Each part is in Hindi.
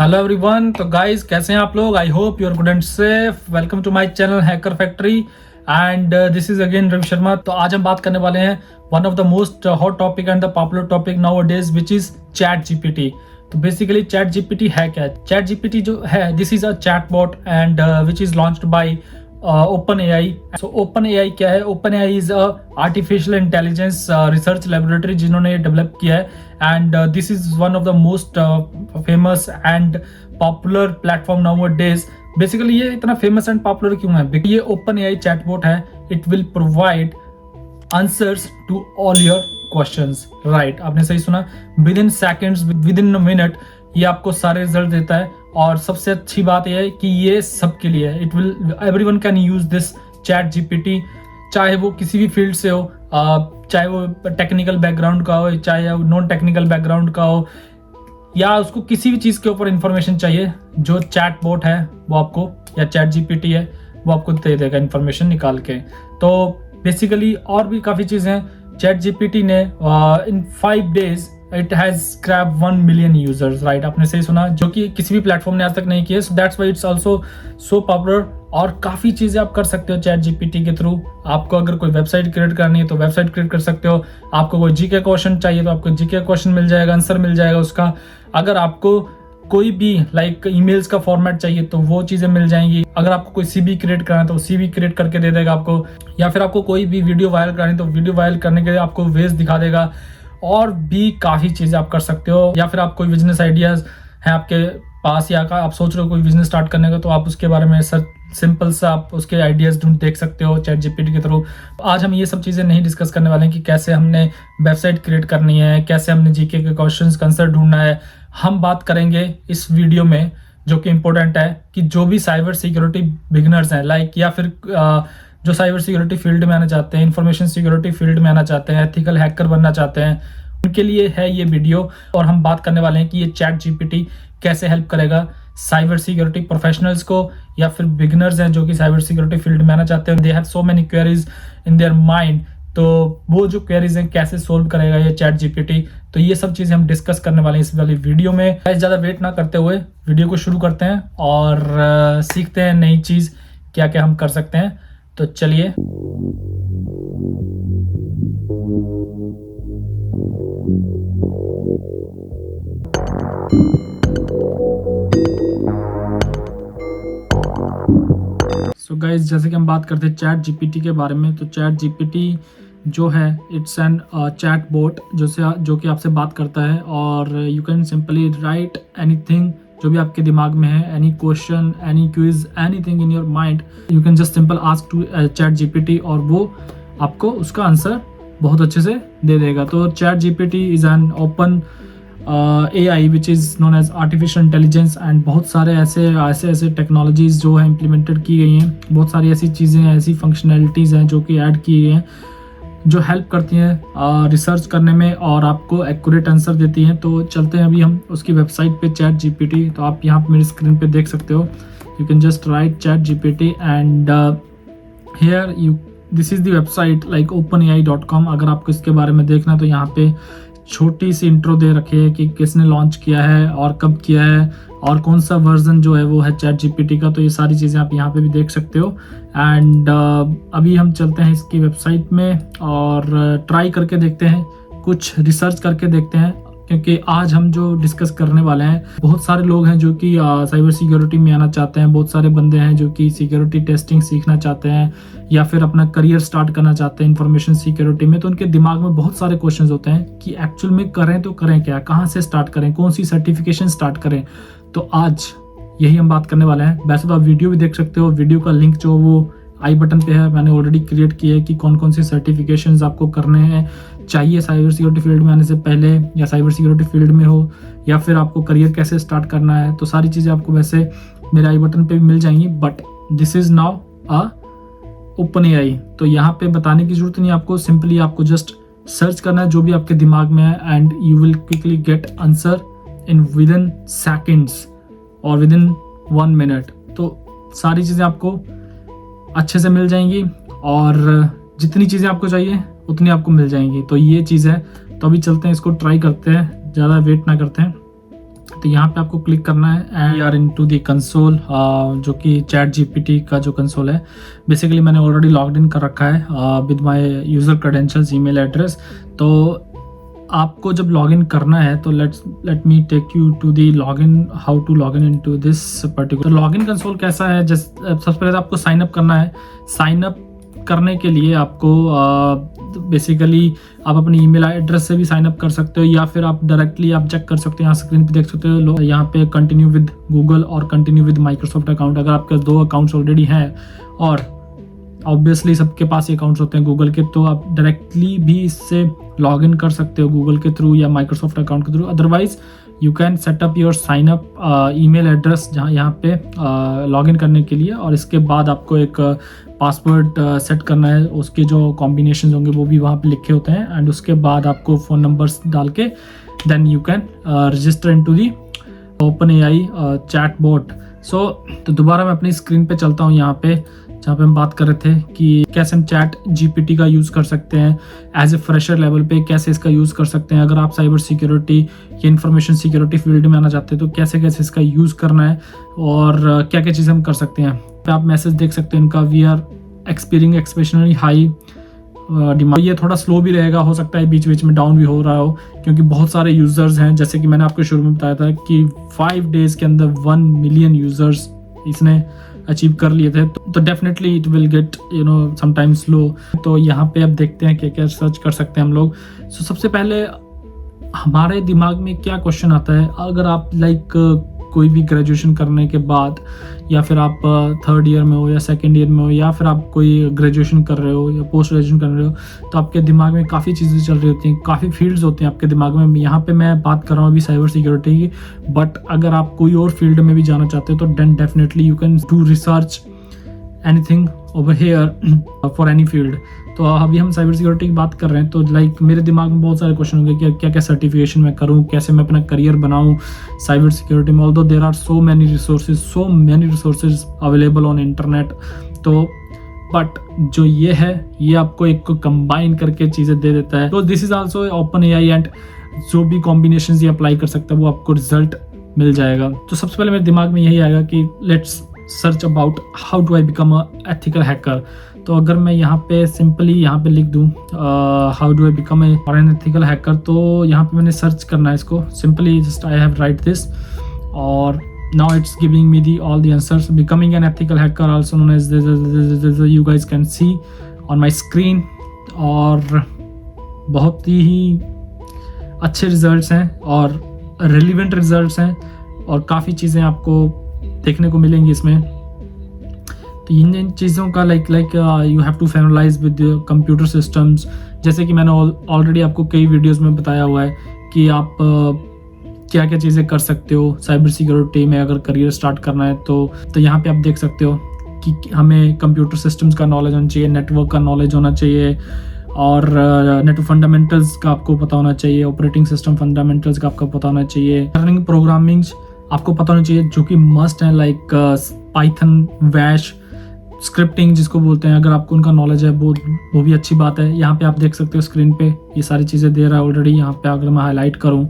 Hello everyone. तो गाइस कैसे हैं आप लोग? I hope you are good and safe. Welcome to my channel hacker factory and this is again Ravi Sharma. तो आज हम बात करने वाले हैं one of the most hot topic and the popular topic nowadays which is chat GPT. तो बेसिकली चैट जीपीटी है क्या? चैट जीपीटी जो है this is a chat bot and which is launched by OpenAI. So OpenAI क्या है? OpenAI is a artificial intelligence research laboratory जिन्होंने डेवलप किया है and this is one of the most famous and popular platform nowadays. Basically ये इतना फेमस एंड पॉपुलर क्यों है? ये OpenAI चैटबॉट है, it will provide answers to all your questions. Right, आपने सही सुना। Within seconds, within minute ये आपको सारे रिजल्ट देता है। और सबसे अच्छी बात यह है कि ये सबके लिए है। It will everyone can use this chat GPT, चाहे वो किसी भी फील्ड से हो, चाहे वो टेक्निकल बैकग्राउंड का हो, चाहे वो नॉन टेक्निकल बैकग्राउंड का हो, या उसको किसी भी चीज़ के ऊपर इंफॉर्मेशन चाहिए। जो चैट बोट है वो आपको, या चैट जीपीटी है वो आपको दे देगा इंफॉर्मेशन निकाल के। तो बेसिकली और भी काफ़ी चीज़ें हैं। चैट जीपीटी ने इन 5 days it has crab 1 million users. Right, आपने सही सुना, जो कि किसी भी प्लेटफॉर्म ने आज तक नहीं किया। So that's why it's also so popular. और काफ़ी चीज़ें आप कर सकते हो चैट जीपीटी के थ्रू। आपको अगर कोई वेबसाइट क्रिएट करनी है तो वेबसाइट क्रिएट कर सकते हो। आपको कोई जीके क्वेश्चन चाहिए तो आपको जीके क्वेश्चन मिल जाएगा, आंसर मिल जाएगा उसका। अगर आपको कोई भी लाइक ईमेल्स का फॉर्मेट चाहिए तो वो चीज़ें मिल जाएंगी। अगर आपको कोई सीवी क्रिएट करना है तो सीवी क्रिएट करके दे देगा आपको। या फिर आपको कोई भी वीडियो वायरल करनी है तो वीडियो वायरल करने के लिए आपको वेज दिखा देगा। और भी काफ़ी चीज़ें आप कर सकते हो। या फिर आप कोई बिजनेस आइडियाज़ हैं आपके पास, या आप सोच रहे हो कोई बिजनेस स्टार्ट करने का, तो आप उसके बारे में सिंपल सा आप उसके आइडियाज़ ढूंढ देख सकते हो चैट जीपीटी के थ्रू। आज हम ये सब चीज़ें नहीं डिस्कस करने वाले हैं कि कैसे हमने वेबसाइट क्रिएट करनी है, कैसे हमने जीके के क्वेश्चंस का आंसर ढूंढना है। हम बात करेंगे इस वीडियो में जो कि इम्पोर्टेंट है कि जो भी साइबर सिक्योरिटी बिगिनर्स हैं लाइक, या फिर जो साइबर सिक्योरिटी फील्ड में आना चाहते हैं, इंफॉर्मेशन सिक्योरिटी फील्ड में आना चाहते हैं, एथिकल हैकर बनना चाहते हैं, उनके लिए है ये वीडियो। और हम बात करने वाले हैं कि ये चैट जीपीटी कैसे हेल्प करेगा साइबर सिक्योरिटी प्रोफेशनल्स को, या फिर बिगिनर्स हैं जो कि साइबर सिक्योरिटी फील्ड में आना चाहते हैं। They have so many queries in their mind, तो वो जो क्वेरीज हैं कैसे सोल्व करेगा ये चैट जीपीटी। तो ये सब चीज़ें हम डिस्कस करने वाले हैं इस वाली वीडियो में। ज़्यादा वेट ना करते हुए वीडियो को शुरू करते हैं और सीखते हैं नई चीज़ क्या क्या हम कर सकते हैं। तो चलिए। सो गाइज, जैसे कि हम बात करते हैं चैट जीपीटी के बारे में, तो चैट जीपीटी जो है इट्स एन चैट बोट जो कि आपसे बात करता है। और you can simply write anything जो भी आपके दिमाग में है, any question, any quiz, anything in your mind, you can just simple ask to chat GPT और वो आपको उसका आंसर बहुत अच्छे से दे देगा। तो chat GPT is an open AI which is known as artificial intelligence and बहुत सारे ऐसे टेक्नोलॉजीज़ जो है इम्प्लीमेंटेड की गई हैं। बहुत सारी ऐसी चीज़ें, ऐसी फंक्शनैलिटीज़ हैं जो कि ऐड की गई हैं जो हेल्प करती हैं रिसर्च करने में और आपको एक्यूरेट आंसर देती हैं। तो चलते हैं अभी हम उसकी वेबसाइट पे चैट जीपीटी। तो आप यहाँ पे मेरी स्क्रीन पे देख सकते हो। You can just write chat GPT and here you this is the website like openai.com। अगर आपको इसके बारे में देखना तो यहाँ पे छोटी सी इंट्रो दे रखी है कि किसने लॉन्च किया है और कब किया है और कौन सा वर्जन जो है वो है चैट जीपीटी का। तो ये सारी चीज़ें आप यहाँ पे भी देख सकते हो। एंड अभी हम चलते हैं इसकी वेबसाइट में और ट्राई करके देखते हैं, कुछ रिसर्च करके देखते हैं, क्योंकि आज हम जो डिस्कस करने वाले हैं, बहुत सारे लोग हैं जो कि साइबर सिक्योरिटी में आना चाहते हैं। बहुत सारे बंदे हैं जो कि सिक्योरिटी टेस्टिंग सीखना चाहते हैं या फिर अपना करियर स्टार्ट करना चाहते हैं इंफॉर्मेशन सिक्योरिटी में। तो उनके दिमाग में बहुत सारे क्वेश्चंस होते हैं कि एक्चुअल में करें तो करें क्या, कहाँ से स्टार्ट करें, कौन सी सर्टिफिकेशन स्टार्ट करें। तो आज यही हम बात करने वाले हैं। वैसे तो आप वीडियो भी देख सकते हो, वीडियो का लिंक जो वो आई बटन पे है, मैंने ऑलरेडी क्रिएट किया है कि कौन कौन सी सर्टिफिकेशंस आपको करने हैं चाहिए साइबर सिक्योरिटी फील्ड में आने से पहले, या साइबर सिक्योरिटी फील्ड में हो, या फिर आपको करियर कैसे स्टार्ट करना है। तो सारी चीज़ें आपको वैसे मेरे आई बटन पे भी मिल जाएंगी, but this is now a OpenAI। तो यहाँ पे बताने की जरूरत नहीं आपको, सिंपली आपको जस्ट सर्च करना है जो भी आपके दिमाग में है and you will quickly get answer in with in seconds और विद इन 1 minute। तो सारी चीज़ें आपको अच्छे से मिल जाएंगी और जितनी चीज़ें आपको चाहिए उतनी आपको मिल जाएंगी। तो ये चीज़ है। तो अभी चलते हैं, इसको ट्राई करते हैं, ज़्यादा वेट ना करते हैं। तो यहाँ पे आपको क्लिक करना है and we are into the console, जो कि चैट जीपीटी का जो कंसोल है। बेसिकली मैंने ऑलरेडी लॉग्ड इन कर रखा है with my user credentials, email address. तो आपको जब लॉगिन करना है तो let me take you to the login, how to login into this particular. तो लॉगिन कंसोल कैसा है, सबसे पहले आपको साइन अप करना है। साइन अप करने के लिए आपको बेसिकली आप अपनी ईमेल एड्रेस से भी साइन अप कर सकते हो, या फिर आप डायरेक्टली आप चेक कर सकते हो, यहाँ स्क्रीन पे देख सकते हो यहाँ पे कंटिन्यू विद गूगल और कंटिन्यू विद माइक्रोसॉफ्ट अकाउंट। अगर आपके 2 अकाउंट्स ऑलरेडी हैं और ऑब्वियसली सबके पास अकाउंट्स होते हैं गूगल के, तो आप डायरेक्टली भी इससे लॉग इन कर सकते हो गूगल के थ्रू या माइक्रोसॉफ्ट अकाउंट के through. Otherwise you can set up your sign up email address जहाँ यहाँ पे लॉग इन करने के लिए, और इसके बाद आपको एक पासवर्ड सेट करना है। उसके जो कॉम्बिनेशन होंगे वो भी वहाँ पे लिखे होते हैं, एंड उसके बाद आपको फ़ोन नंबर्स डाल के then you can register into the OpenAI chat bot. तो दोबारा मैं अपनी स्क्रीन पे चलता हूँ, यहाँ पे जहाँ पे हम बात कर रहे थे कि कैसे हम चैट जीपीटी का यूज़ कर सकते हैं एज ए फ्रेशर लेवल पे, कैसे इसका यूज़ कर सकते हैं। अगर आप साइबर सिक्योरिटी या इंफॉर्मेशन सिक्योरिटी फील्ड में आना चाहते हैं तो कैसे कैसे इसका यूज़ करना है और क्या क्या चीज़ें हम कर सकते हैं। तो आप मैसेज देख सकते हैं इनका, वी आर एक्सपीरियंग एक्सपेशनली हाई डिमांड। ये थोड़ा स्लो भी रहेगा, हो सकता है बीच बीच में डाउन भी हो रहा हो, क्योंकि बहुत सारे यूज़र्स हैं। जैसे कि मैंने आपको शुरू में बताया था कि 5 डेज़ के अंदर 1 मिलियन यूज़र्स इसने अचीव कर लिए थे। तो definitely it will get sometimes slow. तो यहाँ पे अब देखते हैं क्या क्या सर्च कर सकते हैं हम लोग। सबसे पहले हमारे दिमाग में क्या क्वेश्चन आता है, अगर आप कोई भी ग्रेजुएशन करने के बाद, या फिर आप 3rd ईयर में हो या 2nd ईयर में हो, या फिर आप कोई ग्रेजुएशन कर रहे हो या पोस्ट ग्रेजुएशन कर रहे हो, तो आपके दिमाग में काफ़ी चीज़ें चल रही होती हैं, काफ़ी फील्ड्स होते हैं आपके दिमाग में। यहाँ पे मैं बात कर रहा हूँ अभी साइबर सिक्योरिटी की, बट अगर आप कोई और फील्ड में भी जाना चाहते हो तो then definitely you can do research anything over here for any field. तो अभी हम साइबर सिक्योरिटी की बात कर रहे हैं, तो मेरे दिमाग में बहुत सारे क्वेश्चन होंगे कि क्या क्या सर्टिफिकेशन मैं करूं, कैसे मैं अपना करियर बनाऊं साइबर सिक्योरिटी में। Although there are so many resources available on internet. तो बट जो ये है, ये आपको एक को कंबाइन करके चीज़ें दे देता है। तो this is also OpenAI, and जो भी कॉम्बिनेशन ये अप्लाई कर सकता है वो आपको रिजल्ट मिल जाएगा। तो सबसे पहले मेरे दिमाग में यही आएगा कि let's search about how do I become a ethical hacker. तो अगर मैं यहाँ पे सिंपली यहाँ पे लिख दूँ how do I become an ethical hacker, तो यहाँ पे मैंने सर्च करना है इसको। Simply just I have write this, और now it's giving me the all the answers. Becoming an ethical hacker also known as this, you guys can see on my screen. और बहुत ही अच्छे रिजल्ट्स हैं और रेलिवेंट रिजल्ट्स हैं, और काफ़ी चीज़ें आपको देखने को मिलेंगी इसमें। तो इन चीज़ों का you have to familiarise with computer systems. जैसे कि मैंने ऑलरेडी आपको कई वीडियोस में बताया हुआ है कि आप क्या क्या चीज़ें कर सकते हो साइबर सिक्योरिटी में अगर करियर स्टार्ट करना है। तो यहाँ पे आप देख सकते हो कि हमें कंप्यूटर सिस्टम्स का नॉलेज होना चाहिए, नेटवर्क का नॉलेज होना चाहिए, और नेटवर्क फंडामेंटल्स का आपको पता होना चाहिए, ऑपरेटिंग सिस्टम फंडामेंटल्स का आपको पता होना चाहिए, लर्निंग प्रोग्रामिंग आपको पता होना चाहिए, जो कि मस्ट है, लाइक पाइथन, बैश, स्क्रिप्टिंग जिसको बोलते हैं। अगर आपको उनका नॉलेज है वो भी अच्छी बात है। यहाँ पे आप देख सकते हो स्क्रीन पे ये सारी चीज़ें दे रहा है ऑलरेडी। यहाँ पे अगर मैं हाईलाइट करूँ,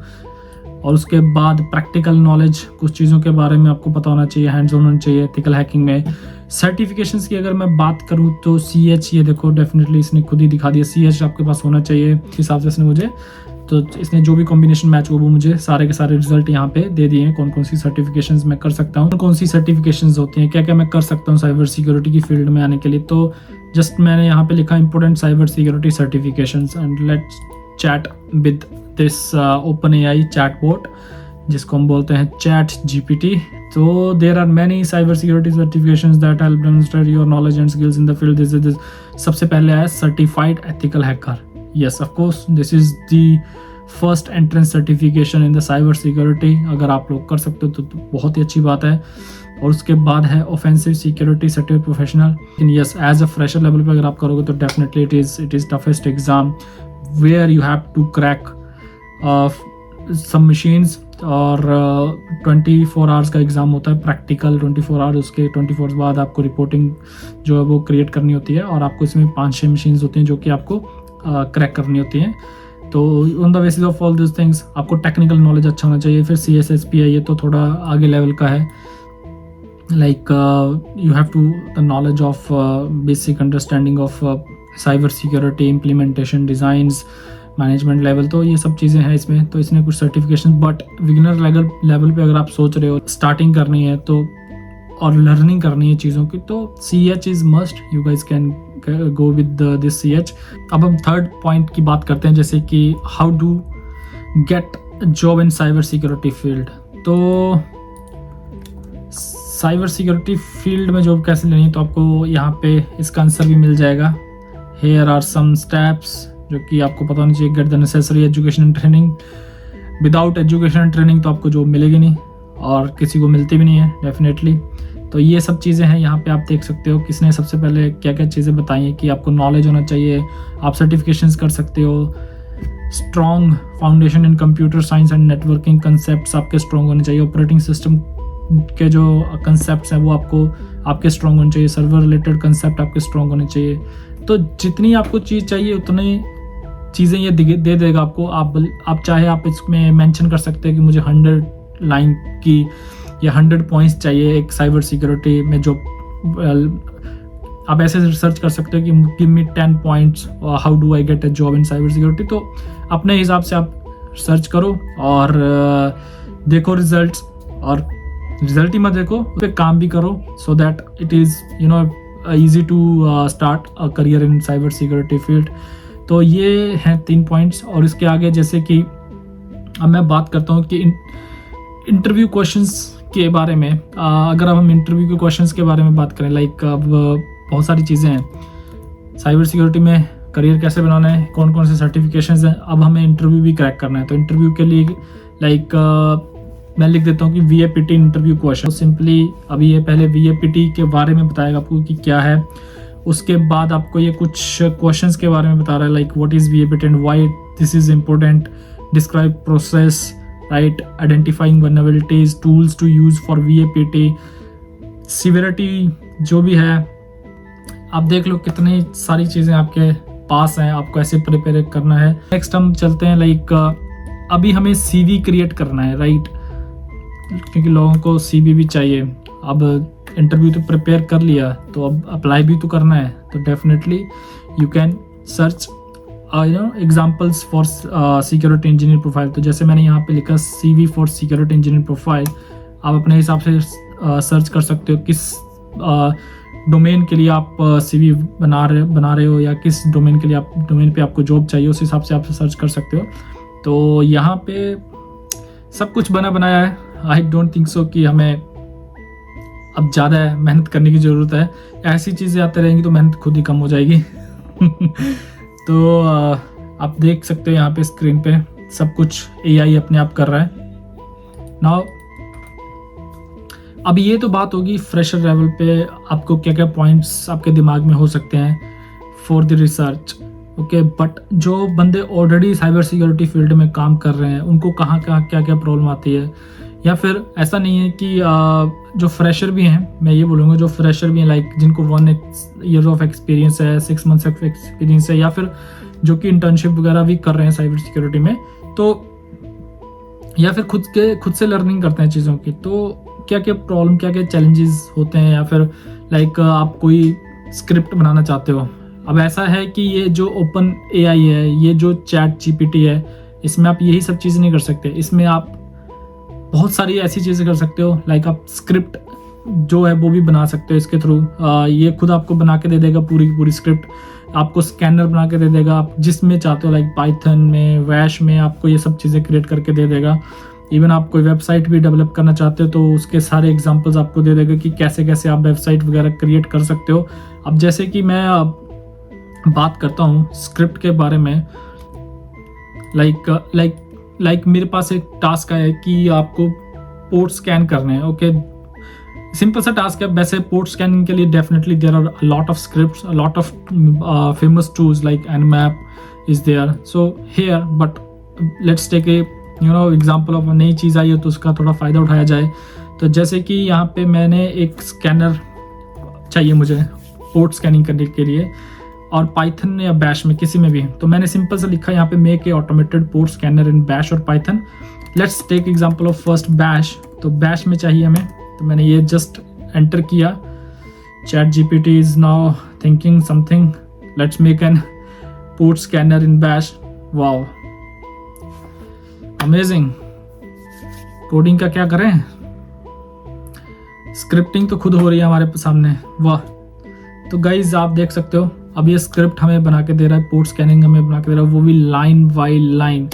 और उसके बाद प्रैक्टिकल नॉलेज, कुछ चीज़ों के बारे में आपको पता होना चाहिए, हैंड्स ऑन होना चाहिए एथिकल हैकिंग में। सर्टिफिकेशंस की अगर मैं बात करूँ तो CH, ये देखो डेफिनेटली इसने खुद ही दिखा दिया, CH आपके पास होना चाहिए। इस हिसाब से इसने मुझे, तो इसने जो भी कॉम्बिनेशन मैच हो वो मुझे सारे के सारे रिजल्ट यहाँ पे दे दिए हैं, कौन कौन सी सर्टिफिकेशंस मैं कर सकता हूँ, कौन सी सर्टिफिकेशंस होती हैं, क्या क्या मैं कर सकता हूँ साइबर सिक्योरिटी की फील्ड में आने के लिए। तो जस्ट मैंने यहाँ पे लिखा important cyber security certifications, and let's chat with this OpenAI chatbot, जिसको हम बोलते हैं चैट GPT। तो there are many cyber security certifications that help demonstrate your knowledge and skills in the field. This सबसे पहले आया certified ethical hacker. Yes, of course, this is the first entrance certification in the cyber security। अगर आप लोग कर सकते हो तो बहुत ही अच्छी बात है। और उसके बाद है offensive security certificate professional। लेकिन yes, as a fresher level पे अगर आप करोगे तो definitely it is toughest exam where you have to crack some machines। और 24 आवर्स का एग्ज़ाम होता है, प्रैक्टिकल 24 आवर्स। उसके 24 बाद आपको रिपोर्टिंग जो है वो क्रिएट करनी होती है, और आपको इसमें 5-6 मशीन्स होती हैं जो कि आपको क्रैक करनी होती हैं। तो on the basis of all this things आपको टेक्निकल नॉलेज अच्छा होना चाहिए। फिर CSSP है, ये तो थोड़ा आगे लेवल का है, like you have to the knowledge of basic understanding of cyber security, implementation, designs, management level, तो ये सब चीज़ें हैं इसमें। तो इसमें कुछ सर्टिफिकेशन, बट बिगिनर लेवल पे अगर आप सोच रहे हो स्टार्टिंग करनी है तो और लर्निंग करनी है चीज़ों की, तो CH is must, you guys can go with this CH। अब हम थर्ड पॉइंट की बात करते हैं, जैसे कि how do get job in cyber security field. तो साइबर सिक्योरिटी फील्ड में जॉब कैसे लेनी है, तो आपको यहाँ पे इसका आंसर भी मिल जाएगा। हेयर आर सम स्टेप्स जो कि आपको पता होनी चाहिए। Get the necessary education and training. Without education and training तो आपको जॉब मिलेगी नहीं और किसी को मिलती भी नहीं है डेफिनेटली। तो ये सब चीज़ें हैं, यहाँ पे आप देख सकते हो किसने सबसे पहले क्या क्या चीज़ें बताई हैं कि आपको नॉलेज होना चाहिए, आप सर्टिफिकेशंस कर सकते हो, strong foundation in computer science and networking concepts आपके स्ट्रॉन्ग होने चाहिए, ऑपरेटिंग सिस्टम के जो कंसेप्ट्स हैं वो आपके स्ट्रॉन्ग होने चाहिए, सर्वर रिलेटेड कंसेप्ट आपके स्ट्रॉन्ग होने चाहिए। तो जितनी आपको चीज़ चाहिए उतनी चीज़ें ये दे देगा आपको। आप चाहे आप इसमें मेंशन कर सकते हैं कि मुझे 100 लाइन की या 100 पॉइंट्स चाहिए एक साइबर सिक्योरिटी में जो आप ऐसे सर्च कर सकते हो कि give me 10 points how do I get a job in cyber security. तो अपने हिसाब से आप सर्च करो और देखो रिजल्ट्स, और रिजल्ट ही मत देखो, उस पर काम भी करो, so that it is easy to start a career in cyber security field. तो ये हैं 3 पॉइंट्स। और इसके आगे जैसे कि अब मैं बात करता हूँ कि इंटरव्यू क्वेश्चंस के बारे में। अगर अब हम इंटरव्यू के क्वेश्चंस के बारे में बात करें, लाइक अब बहुत सारी चीज़ें हैं साइबर सिक्योरिटी में, करियर कैसे बनाना है, कौन कौन से सर्टिफिकेशंस हैं, अब हमें इंटरव्यू भी क्रैक करना है। तो इंटरव्यू के लिए लाइक मैं लिख देता हूँ कि VAPT इंटरव्यू क्वेश्चन। सिंपली अभी ये पहले VAPT के बारे में बताएगा आपको कि क्या है, उसके बाद आपको ये कुछ क्वेश्चंस के बारे में बता रहा है, like what is VAPT and why this is important, describe process, right, identifying vulnerabilities, tools to use for VAPT, severity जो भी है। आप देख लो कितनी सारी चीज़ें आपके पास हैं, आपको ऐसे प्रिपेयर करना है। नेक्स्ट हम चलते हैं, लाइक अभी हमें CV क्रिएट करना है, राइट, क्योंकि लोगों को CV भी चाहिए। अब इंटरव्यू तो प्रिपेयर कर लिया, तो अब अप्लाई भी तो करना है। तो definitely you can search examples for security engineer profile. तो जैसे मैंने यहाँ पे लिखा CV for security engineer profile, आप अपने हिसाब से सर्च कर सकते हो किस डोमेन के लिए आप CV बना रहे हो, या किस डोमेन के लिए डोमेन पे आपको जॉब चाहिए, उस हिसाब से आप सर्च कर सकते हो। तो यहाँ पे सब कुछ बना बनाया है। आई डोंट थिंक सो कि हमें अब ज़्यादा मेहनत करने की ज़रूरत है। ऐसी चीज़ें आती रहेंगी तो मेहनत खुद ही कम हो जाएगी। तो आप देख सकते हो यहाँ पे स्क्रीन पे सब कुछ AI अपने आप कर रहा है। नाउ अब ये तो बात होगी फ्रेशर लेवल पे आपको क्या क्या पॉइंट्स आपके दिमाग में हो सकते हैं for the research, okay. But जो बंदे ऑलरेडी साइबर सिक्योरिटी फील्ड में काम कर रहे हैं उनको कहाँ कहाँ क्या क्या प्रॉब्लम आती है, या फिर ऐसा नहीं है कि जो फ्रेशर भी हैं, मैं ये बोलूँगा जो फ्रेशर भी हैं, लाइक जिनको 1 ईयर ऑफ एक्सपीरियंस है, 6 मंथ्स ऑफ एक्सपीरियंस है, या फिर जो कि इंटर्नशिप वगैरह भी कर रहे हैं साइबर सिक्योरिटी में, तो या फिर खुद से लर्निंग करते हैं चीज़ों की, तो क्या क्या प्रॉब्लम, क्या क्या चैलेंजेस होते हैं, या फिर लाइक आप कोई स्क्रिप्ट बनाना चाहते हो। अब ऐसा है कि ये जो ओपन AI है, ये जो ChatGPT है, इसमें आप यही सब चीज़ें नहीं कर सकते। इसमें आप बहुत सारी ऐसी चीज़ें कर सकते हो, लाइक आप स्क्रिप्ट जो है वो भी बना सकते हो इसके थ्रू। ये खुद आपको बना के दे देगा पूरी की पूरी स्क्रिप्ट, आपको स्कैनर बना के दे देगा, आप जिसमें चाहते हो, लाइक पाइथन में, वैश में, आपको ये सब चीज़ें क्रिएट करके दे देगा। इवन आप कोई वेबसाइट भी डेवलप करना चाहते हो तो उसके सारे एग्जांपल्स आपको दे देगा कि कैसे कैसे आप वेबसाइट वगैरह क्रिएट कर सकते हो। अब जैसे कि मैं बात करता हूँ स्क्रिप्ट के बारे में, लाइक मेरे पास एक टास्क है कि आपको पोर्ट स्कैन करने हैं, ओके। सिंपल सा टास्क है। वैसे पोर्ट स्कैनिंग के लिए definitely there are lot of scripts, lot of famous tools like Nmap is there, so here, but let's take a example of नई चीज़ आई है तो उसका थोड़ा फ़ायदा उठाया जाए। तो जैसे कि यहाँ पे मैंने एक स्कैनर चाहिए मुझे पोर्ट स्कैनिंग करने के लिए, और पाइथन या बैश में किसी में भी। तो मैंने सिंपल सा लिखा यहाँ पे make a automated port scanner in bash और python. Let's take example of first bash. तो बैश में चाहिए हमें, तो मैंने ये जस्ट एंटर किया। Chat GPT is now thinking something, let's make an port scanner in bash. Wow, amazing. Coding का क्या करें, स्क्रिप्टिंग तो खुद हो रही है हमारे सामने, वाह। तो गाइज आप देख सकते हो, अब ये स्क्रिप्ट हमें बना के दे रहा है, पोर्ट स्कैनिंग हमें बना के दे रहा है, वो भी लाइन बाय लाइन।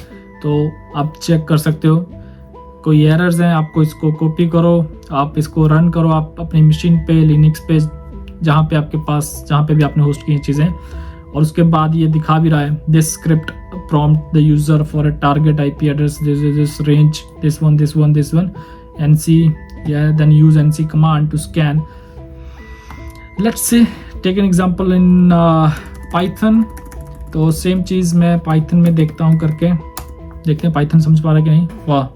तो आप चेक कर सकते हो कोई एरर्स हैं, आपको इसको कॉपी करो, आप इसको रन करो, आप अपनी मशीन पे, लिनक्स पे, जहाँ पे आपके पास, जहाँ पे भी आपने होस्ट की चीज़ें, और उसके बाद ये दिखा भी रहा है, this script prompt the user for a target IP address, this range, this one, NC, yeah, then use nc command to scan. Let's say take an example in python. तो सेम चीज़ मैं पाइथन में देखता हूँ करके, देखते हैं पाइथन समझ पा रहा है कि नहीं। वाह,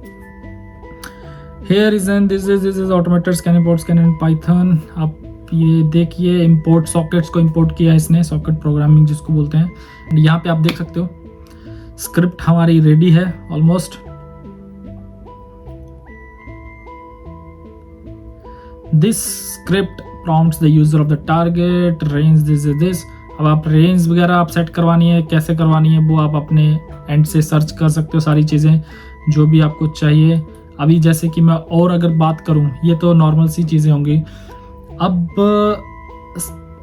here is and this is automated scan import scan in python। आप ये देखिए, import sockets को import किया इसने, सॉकेट प्रोग्रामिंग जिसको बोलते हैं। यहाँ पे आप देख सकते हो स्क्रिप्ट हमारी रेडी है almost. This script prompts the user of the target range, this is this। अब आप रेंज वगैरह आप सेट करवानी है, कैसे करवानी है वो आप अपने एंड से सर्च कर सकते हो, सारी चीज़ें जो भी आपको चाहिए। अभी जैसे कि मैं और अगर बात करूं, ये तो नॉर्मल सी चीज़ें होंगी। अब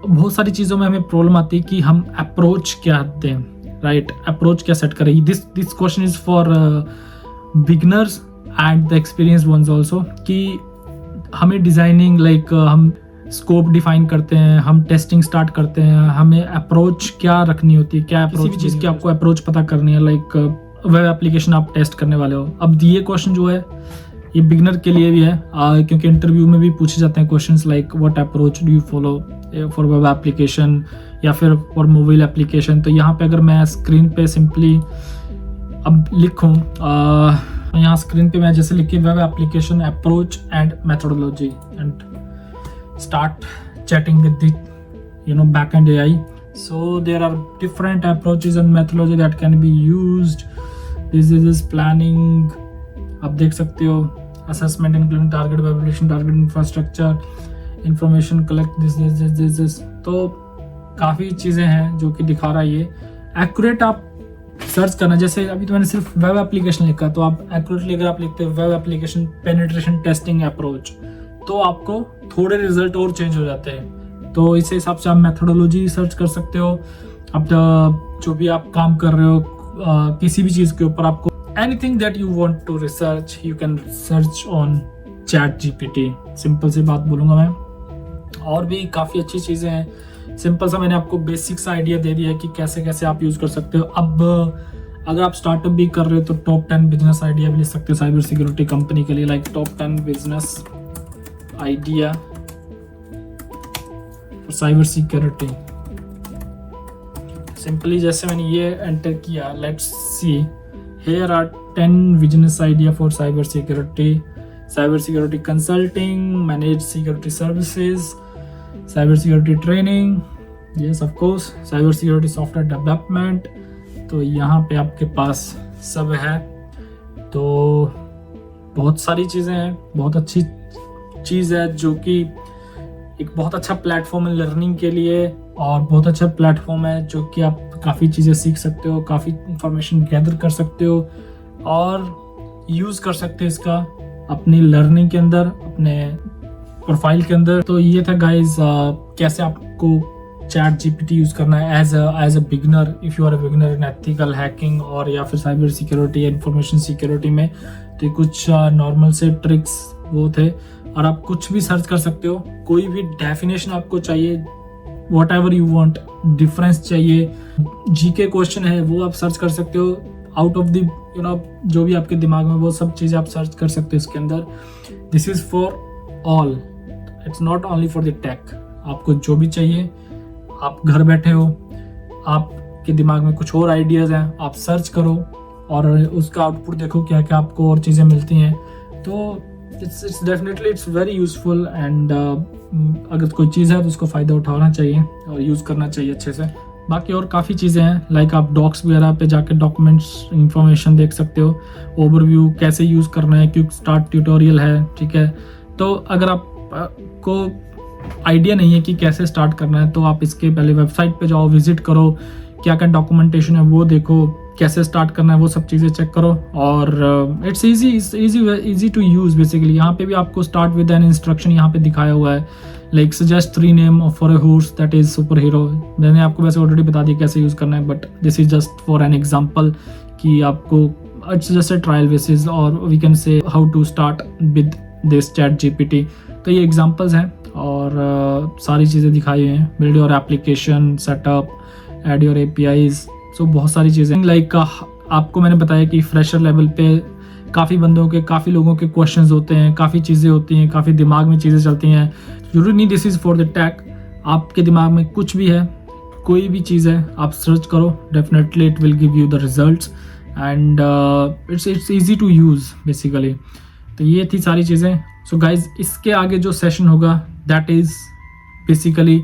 बहुत सारी चीज़ों में हमें प्रॉब्लम आती है कि हम अप्रोच क्या दें, राइट, अप्रोच क्या सेट करें। This question is for beginners and the experience once also, कि हमें डिज़ाइनिंग लाइक हम स्कोप डिफाइन करते हैं, हम टेस्टिंग स्टार्ट करते हैं, हमें अप्रोच क्या रखनी होती है, क्या किसी भी चीज़ की आपको अप्रोच पता करनी है, लाइक वेब एप्लीकेशन आप टेस्ट करने वाले हो। अब ये क्वेश्चन जो है ये बिगनर के लिए भी है, क्योंकि इंटरव्यू में भी पूछे जाते हैं questions like what approach do you follow for web application या फिर फॉर मोबाइल एप्लीकेशन। तो यहाँ पे अगर मैं स्क्रीन पे सिंपली अब लिखूँ, यहाँ स्क्रीन पे मैं जैसे लिखी web application approach and methodology and start chatting with the backend AI. So there are different approaches and methodology that can be used. This is planning, आप देख सकते हो, assessment including target evaluation, target infrastructure, information collect, this। तो काफ़ी चीज़ें हैं जो कि दिखा रहा है ये। एक्यूरेट आप सर्च करना, जैसे अभी तो मैंने सिर्फ वेब एप्लीकेशन लिखा, तो आप एक्यूरेटली अगर आप लिखते हो web application penetration testing approach, तो आपको थोड़े रिजल्ट और चेंज हो जाते हैं। तो इस हिसाब से आप मेथोडोलॉजी सर्च कर सकते हो। अब जो भी आप काम कर रहे हो किसी भी चीज़ के ऊपर, आपको anything that you want to research you can search on ChatGPT. Simple सी बात बोलूँगा मैं, और भी काफ़ी अच्छी चीज़ें हैं। सिंपल सा मैंने आपको बेसिक सा आइडिया दे दिया है कि कैसे कैसे आप यूज़ कर सकते हो। अब अगर आप स्टार्टअप भी कर रहे हो तो टॉप 10 बिजनेस आइडिया भी ले सकते हो साइबर सिक्योरिटी कंपनी के लिए, like top 10 business idea for cyber security. Simply जैसे मैंने ये एंटर किया, let's see here are 10 business idea for cyber security consulting, manage security services, cyber security training, yes of course, cyber security software development. तो यहाँ पे आपके पास सब है। तो बहुत सारी चीज़ें हैं, बहुत अच्छी चीज़ है जो कि एक बहुत अच्छा प्लेटफॉर्म है लर्निंग के लिए, और बहुत अच्छा प्लेटफॉर्म है जो कि आप काफ़ी चीज़ें सीख सकते हो, काफ़ी इंफॉर्मेशन गैदर कर सकते हो और यूज़ कर सकते हो इसका अपनी लर्निंग के अंदर, अपने प्रोफाइल के अंदर। तो ये था गाइज कैसे आपको चैट जीपीटी यूज़ करना है as a beginner, if you are a beginner in ethical hacking और या फिर साइबर सिक्योरिटी या इंफॉर्मेशन सिक्योरिटी में। तो ये कुछ नॉर्मल से ट्रिक्स वो थे, और आप कुछ भी सर्च कर सकते हो, कोई भी डेफिनेशन आपको चाहिए, what ever you want, difference चाहिए, जीके क्वेश्चन है वो आप सर्च कर सकते हो, आउट ऑफ द जो भी आपके दिमाग में वो सब चीज़ें आप सर्च कर सकते हो इसके अंदर। This is for all, it's not only for the tech. आपको जो भी चाहिए, आप घर बैठे हो, आपके दिमाग में कुछ और आइडियाज़ हैं, आप सर्च करो और उसका आउटपुट देखो क्या क्या आपको और चीज़ें मिलती हैं। तो it's definitely it's very useful and अगर कोई चीज़ है तो उसको फ़ायदा उठाना चाहिए और यूज़ करना चाहिए अच्छे से। बाकी और काफ़ी चीज़ें हैं, लाइक आप डॉक्स वगैरह पे जाके डॉक्यूमेंट्स इंफॉर्मेशन देख सकते हो, ओवरव्यू कैसे यूज़ करना है, क्विक स्टार्ट ट्यूटोरियल है, ठीक है। तो अगर आप को आइडिया नहीं है कि कैसे स्टार्ट करना है तो आप इसके पहले वेबसाइट पे जाओ, विजिट करो, क्या क्या डॉक्यूमेंटेशन है वो देखो, कैसे स्टार्ट करना है वो सब चीज़ें चेक करो। और it's easy to use basically. यहाँ पे भी आपको स्टार्ट विद एन इंस्ट्रक्शन यहाँ पे दिखाया हुआ है, like suggest 3 name for a horse that is super hero. मैंने आपको वैसे ऑलरेडी बता दिया कैसे यूज़ करना है, but this is just for an example कि आपको it's just a trial basis, और we can say how to start with this chat GPT. तो ये एग्जाम्पल्स हैं और सारी चीज़ें दिखाई हुई हैं, build your application, setup, add your APIs, so बहुत सारी चीज़ें। लाइक आपको मैंने बताया कि फ्रेशर लेवल पे काफ़ी लोगों के क्वेश्चंस होते हैं, काफ़ी चीज़ें होती हैं, काफ़ी दिमाग में चीज़ें चलती हैं। जरूरी नहीं दिस इज़ फॉर द टैक, आपके दिमाग में कुछ भी है, कोई भी चीज़ है, आप सर्च करो, definitely it will give you the results and it's easy to use basically. तो ये थी सारी चीज़ें। सो गाइज, इसके आगे जो सेशन होगा दैट इज़ बेसिकली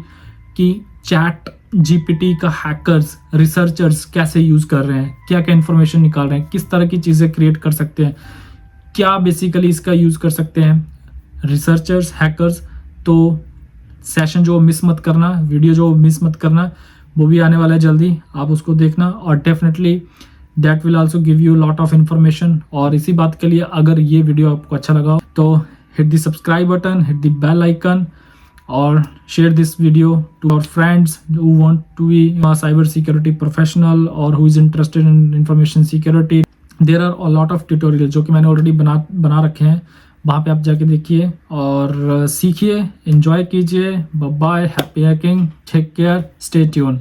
कि चैट जीपीटी का हैकर्स, रिसर्चर्स कैसे यूज़ कर रहे हैं, क्या क्या इन्फॉर्मेशन निकाल रहे हैं, किस तरह की चीज़ें क्रिएट कर सकते हैं, क्या बेसिकली इसका यूज़ कर सकते हैं रिसर्चर्स, हैकर्स। तो सेशन जो मिस मत करना, वीडियो जो मिस मत करना, वो भी आने वाला है जल्दी, आप उसको देखना। और definitely that will also give you lot of information. और इसी बात के लिए अगर ये वीडियो आपको अच्छा लगा तो hit the subscribe button, hit the bell icon, or share this video to our friends who want to be a cyber security professional or who is interested in information security. There are a lot of tutorials जो कि मैंने ऑलरेडी बना रखे हैं, वहाँ पे आप जाके देखिए और सीखिए, एंजॉय कीजिए। Bye bye, happy hacking, take care, stay tune.